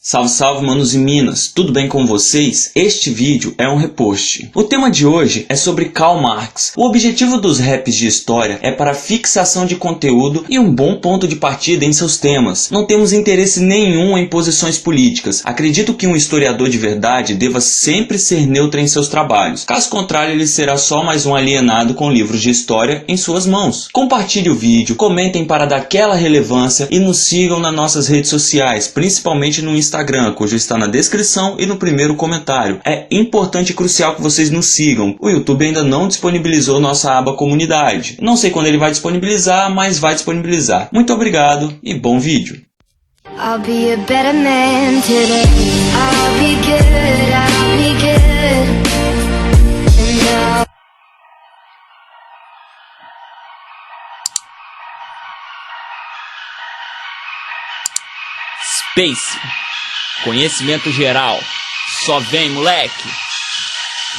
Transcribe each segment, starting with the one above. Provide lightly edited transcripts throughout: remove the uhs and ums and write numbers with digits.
Salve, salve, manos e minas! Tudo bem com vocês? Este vídeo é um repost. O tema de hoje é sobre Karl Marx. O objetivo dos raps de história é para fixação de conteúdo e um bom ponto de partida em seus temas. Não temos interesse nenhum em posições políticas. Acredito que um historiador de verdade deva sempre ser neutro em seus trabalhos. Caso contrário, ele será só mais um alienado com livros de história em suas mãos. Compartilhe o vídeo, comentem para dar aquela relevância e nos sigam nas nossas redes sociais, principalmente no Instagram, cujo está na descrição e no primeiro comentário. É importante e crucial que vocês nos sigam. O YouTube ainda não disponibilizou nossa aba comunidade. Não sei quando ele vai disponibilizar, mas vai disponibilizar. Muito obrigado e bom vídeo. I'll be a better man today. I'll be good, I'll be good. And I'll... Space. Conhecimento geral. Só vem, moleque.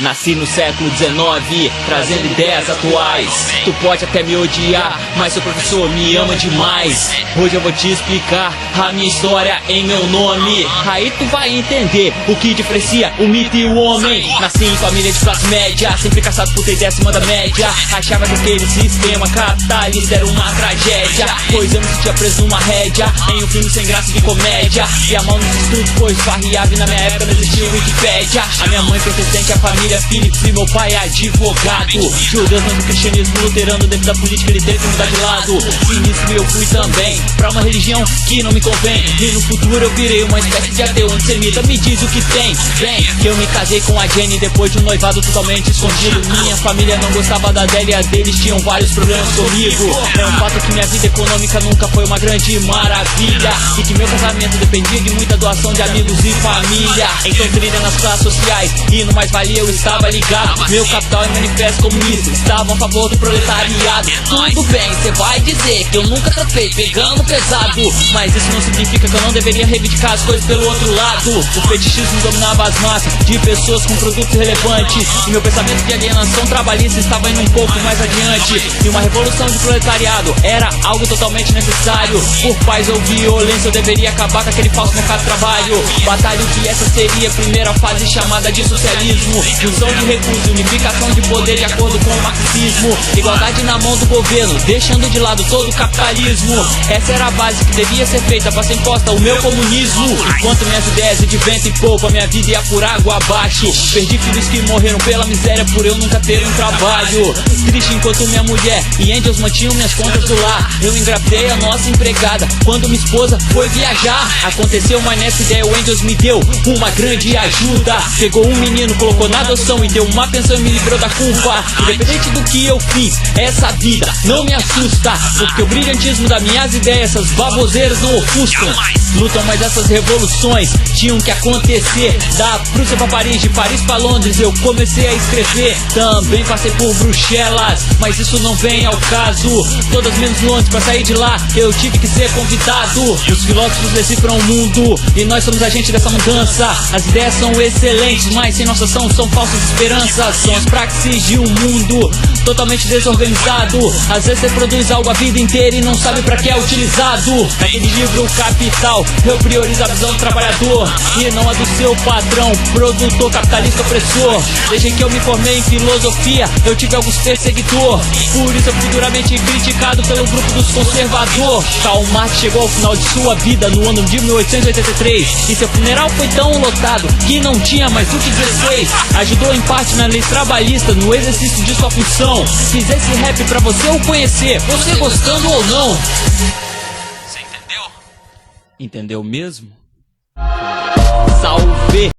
Nasci no século XIX, trazendo ideias atuais. Tu pode até me odiar, mas seu professor me ama demais. Hoje eu vou te explicar a minha história em meu nome. Aí tu vai entender o que diferencia o mito e o homem. Nasci em família de classe média, sempre caçado por ter décima da média. Achava que aquele sistema capitalista era uma tragédia, pois eu me sentia preso numa rédea, em um filme sem graça de comédia. E a mão nos estudos, pois farriava e na minha época não existia o Wikipédia. A minha mãe pertencente à família Philips e meu pai é advogado. Judeu do cristianismo luterano, dentro da política ele teve que mudar de lado. E nisso eu fui também pra uma religião que não me convém. E no futuro eu virei uma espécie de ateu antissemita. Me diz o que tem, vem. Que eu me casei com a Jenny depois de um noivado totalmente escondido. Minha família não gostava da Adélia, deles tinham vários problemas comigo. É um fato que minha vida econômica nunca foi uma grande maravilha, e que meu casamento dependia de muita doação de amigos e família. Então trilha nas classes sociais e no mais valia eu estava ligado. Meu capital e manifesto comunista estavam a favor do proletariado. Tudo bem, cê vai dizer que eu nunca tratei pegando pesado, mas isso não significa que eu não deveria reivindicar as coisas pelo outro lado. O fetichismo dominava as massas de pessoas com produtos relevantes, e meu pensamento de alienação trabalhista estava indo um pouco mais adiante. E uma revolução de proletariado era algo totalmente necessário. Por paz ou violência eu deveria acabar com aquele falso mercado de trabalho. Batalho que essa seria a primeira fase chamada de socialismo. Fusão de recursos, unificação de poder de acordo com o marxismo. Igualdade na mão do governo, deixando de lado todo o capitalismo. Essa era a base que devia ser feita para ser imposta o meu comunismo. Enquanto minhas ideias de vento e poupa, minha vida ia por água abaixo. Perdi filhos que morreram pela miséria por eu nunca ter um trabalho. Triste enquanto minha mulher e Angels mantinham minhas contas do lar. Eu engravidei a nossa empregada quando minha esposa foi viajar. Aconteceu, mas nessa ideia o Angels me deu uma grande ajuda. Pegou um menino, colocou na adoção e deu uma pensão e me livrou da culpa. Independente do que eu fiz, essa vida não me assusta, porque o brilhantismo das minhas ideias, essas baboseiras não ofuscam. Lutam, mas essas revoluções tinham que acontecer. Da Prússia pra Paris, de Paris pra Londres eu comecei a escrever. Também passei por Bruxelas, mas isso não vem ao caso. Todas menos Londres, pra sair de lá eu tive que ser convidado. Os filósofos decifram o mundo e nós somos agentes dessa mudança. As ideias são excelentes, mas sem nossa ação são falsas esperanças. São as praxis de um mundo totalmente desorganizado. Às vezes você produz algo a vida inteira e não sabe pra que é utilizado. Naquele livro O Capital eu priorizo a visão do trabalhador e não a do seu patrão, produtor capitalista opressor. Desde que eu me formei em filosofia eu tive alguns perseguidores, por isso eu fui duramente criticado pelo grupo dos conservadores. Karl Marx chegou ao final de sua vida no ano de 1883 e seu funeral foi tão lotado que não tinha mais do que 16. Ajudou em parte na lei trabalhista, no exercício de sua função. Fiz esse rap pra você o conhecer, você gostando ou não. Você entendeu? Entendeu mesmo? Salve!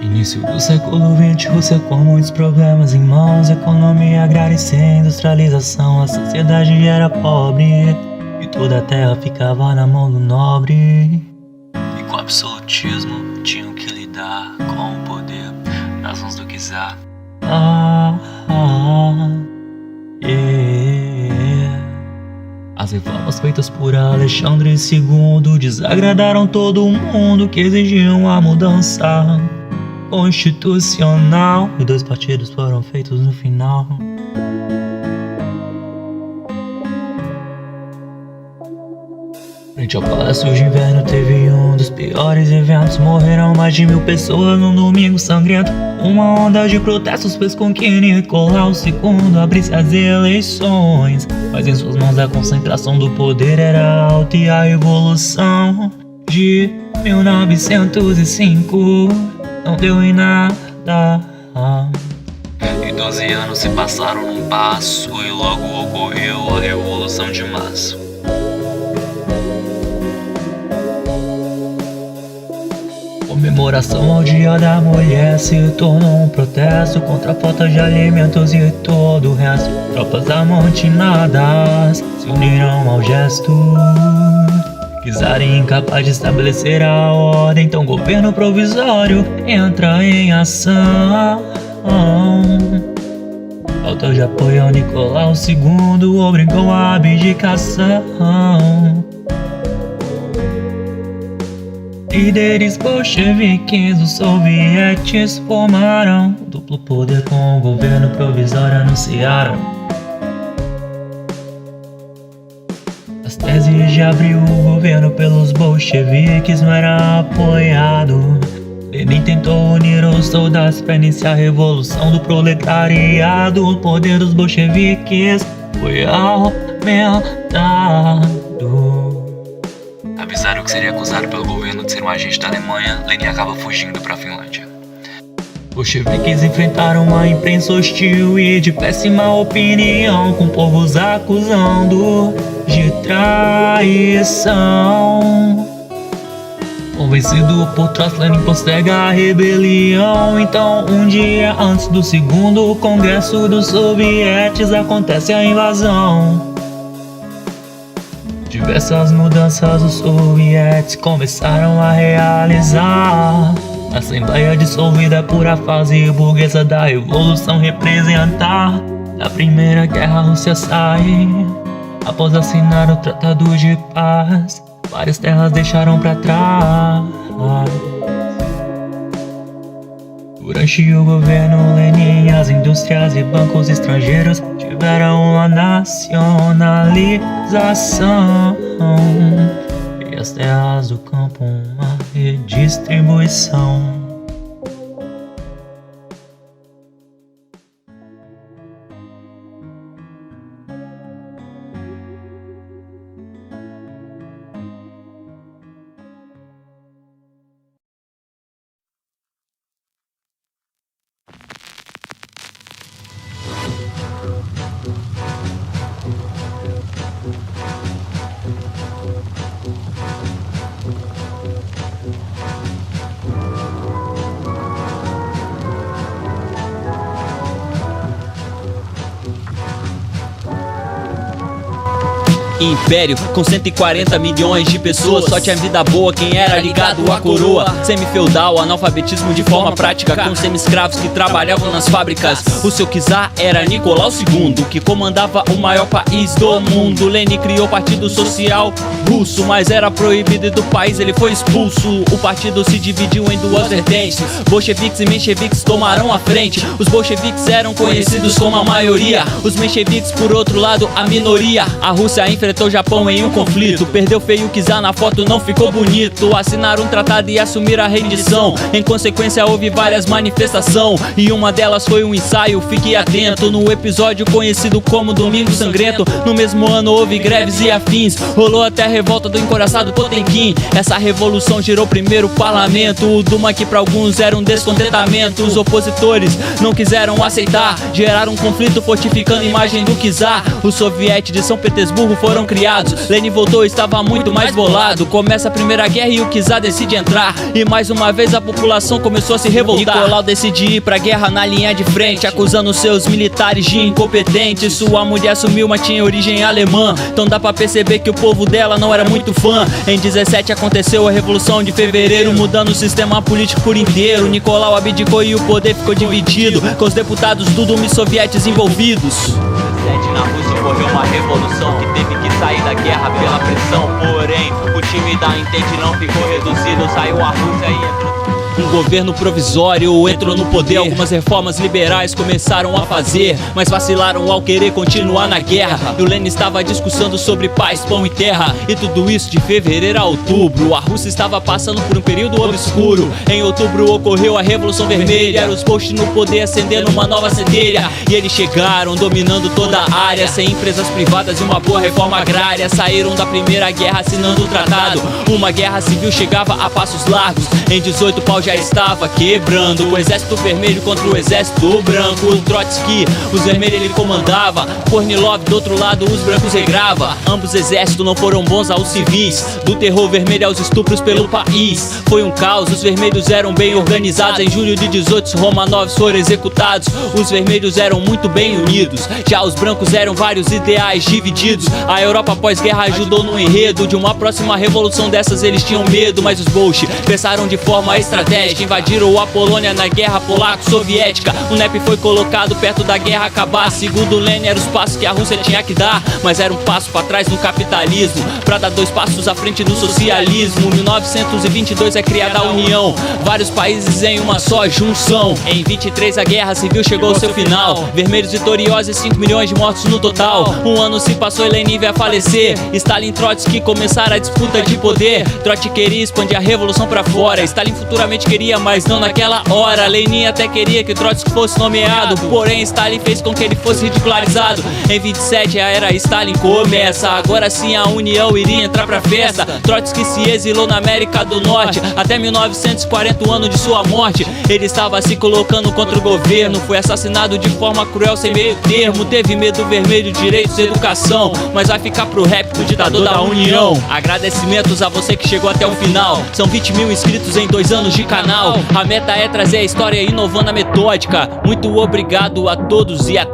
Início do século XX, Rússia com muitos problemas em mãos. Economia agrária e sem industrialização. A sociedade era pobre e toda a terra ficava na mão do nobre. E com o absolutismo tinham que lidar com o poder nas mãos do czar. As reformas feitas por Alexandre II desagradaram todo mundo que exigiam a mudança. constitucional e 2 partidos foram feitos no final. Frente ao Palácio de Inverno teve um dos piores eventos. Morreram mais de 1000 pessoas num domingo sangrento. Uma onda de protestos fez com que Nicolau II abrisse as eleições. Mas em suas mãos a concentração do poder era alta e a revolução de 1905 não deu em nada. E 12 anos se passaram num passo e logo ocorreu a Revolução de Março. Comemoração ao Dia da Mulher se tornou um protesto contra a falta de alimentos e todo o resto. Tropas amotinadas se uniram ao gesto. Czar incapaz de estabelecer a ordem, então o governo provisório entra em ação. Falta de apoio ao Nicolau II obrigou a abdicação. Líderes bolcheviques, os sovietes formaram duplo poder com o governo provisório, anunciaram as teses de abrir o governo pelos bolcheviques não era apoiado. Lenin tentou unir os soldados para iniciar a revolução do proletariado. O poder dos bolcheviques foi aumentado. Avisaram que seria acusado pelo governo de ser um agente da Alemanha. Lenin acaba fugindo para a Finlândia. Bolcheviques enfrentaram uma imprensa hostil e de péssima opinião, com povos acusando de traição. Convencido por trás, Lenin posterga a rebelião. Então, um dia antes do segundo congresso dos sovietes, acontece a invasão. Diversas mudanças os sovietes começaram a realizar. A Assembleia dissolvida por a fase burguesa da Revolução representar. Da Primeira Guerra a Rússia sai após assinar o Tratado de Paz. Várias terras deixaram pra trás. Durante o governo Lenin, as indústrias e bancos estrangeiros tiveram a nacionalização e as terras do campo uma redistribuição. Império com 140 milhões de pessoas, só tinha vida boa quem era ligado à coroa. Semi-feudal, analfabetismo de forma prática, com semi-escravos que trabalhavam nas fábricas. O seu czar era Nicolau II, que comandava o maior país do mundo. Lenin criou o Partido Social Russo, mas era proibido e do país ele foi expulso. O partido se dividiu em duas vertentes, bolcheviques e mencheviques tomaram a frente. Os bolcheviques eram conhecidos como a maioria, os mencheviques por outro lado a minoria. A Rússia enfrentou o Japão em um conflito, perdeu feio o czar na foto, não ficou bonito. Assinaram um tratado e assumiram a rendição. Em consequência houve várias manifestações e uma delas foi um ensaio, fique atento, no episódio conhecido como Domingo Sangrento. No mesmo ano houve greves e afins, rolou até a revolta do encoraçado Potemkin. Essa revolução gerou primeiro o parlamento, o Duma, que para alguns era um descontentamento. Os opositores não quiseram aceitar, geraram um conflito fortificando a imagem do czar. Os sovietes de São Petersburgo foram criados, Lenin voltou e estava muito mais bolado. Começa a Primeira Guerra e o czar decide entrar, e mais uma vez a população começou a se revoltar. Nicolau decide ir pra guerra na linha de frente, acusando seus militares de incompetentes. Sua mulher assumiu, mas tinha origem alemã, então dá pra perceber que o povo dela não era muito fã. Em 17 aconteceu a Revolução de Fevereiro, mudando o sistema político por inteiro. Nicolau abdicou e o poder ficou dividido, com os deputados do Duma e sovietes envolvidos. Na Rússia ocorreu uma revolução que teve que sair da guerra pela pressão. Porém, o time da Entente não ficou reduzido, saiu a Rússia e entrou. Um governo provisório entrou no poder. Algumas reformas liberais começaram a fazer, mas vacilaram ao querer continuar na guerra. E o Lenin estava discussando sobre paz, pão e terra. E tudo isso de fevereiro a outubro. A Rússia estava passando por um período obscuro. Em outubro ocorreu a Revolução Vermelha. Os bolches no poder acendendo uma nova centelha. E eles chegaram dominando toda a área, sem empresas privadas e uma boa reforma agrária. Saíram da primeira guerra assinando um tratado. Uma guerra civil chegava a passos largos. Em 18 o pau já estava quebrando. O exército vermelho contra o exército branco. O Trotsky, os vermelhos ele comandava. Kornilov do outro lado os brancos regrava. Ambos exércitos não foram bons aos civis. Do terror vermelho aos estupros pelo país. Foi um caos, os vermelhos eram bem organizados. Em julho de 18 os Romanovs foram executados. Os vermelhos eram muito bem unidos. Já os brancos eram vários ideais divididos. A Europa pós-guerra ajudou no enredo de uma próxima revolução dessas. Eles tinham medo, mas os bolches pensaram de forma estratégica. Invadiram a Polônia na guerra polaco-soviética. O NEP foi colocado perto da guerra acabar. Segundo Lenin eram os passos que a Rússia tinha que dar, mas era um passo para trás no capitalismo, para dar 2 passos à frente no socialismo. 1922 é criada a União, vários países em uma só junção. Em 23 a guerra civil chegou ao seu final. Vermelhos vitoriosos e 5 milhões de mortos no total. Um ano se passou e Lenin veio a falecer. Stalin e Trotsky começaram a disputa de poder. Trotsky queria expandir a revolução pra fora. Stalin futuramente queria, mas não naquela hora. Lenin até queria que Trotsky fosse nomeado, porém Stalin fez com que ele fosse ridicularizado. Em 27 a era Stalin começa. Agora sim a União iria entrar pra festa. Trotsky se exilou na América do Norte. Até 1940, o ano de sua morte, ele estava se colocando contra o governo. Foi assassinado de forma cruel, sem meio termo. Teve medo vermelho, direitos e educação, mas vai ficar pro rap do ditador da União. Agradecimentos a você que chegou até o final. São 20 mil inscritos em 2 anos de canal. A meta é trazer a história inovando a metódica. Muito obrigado a todos e até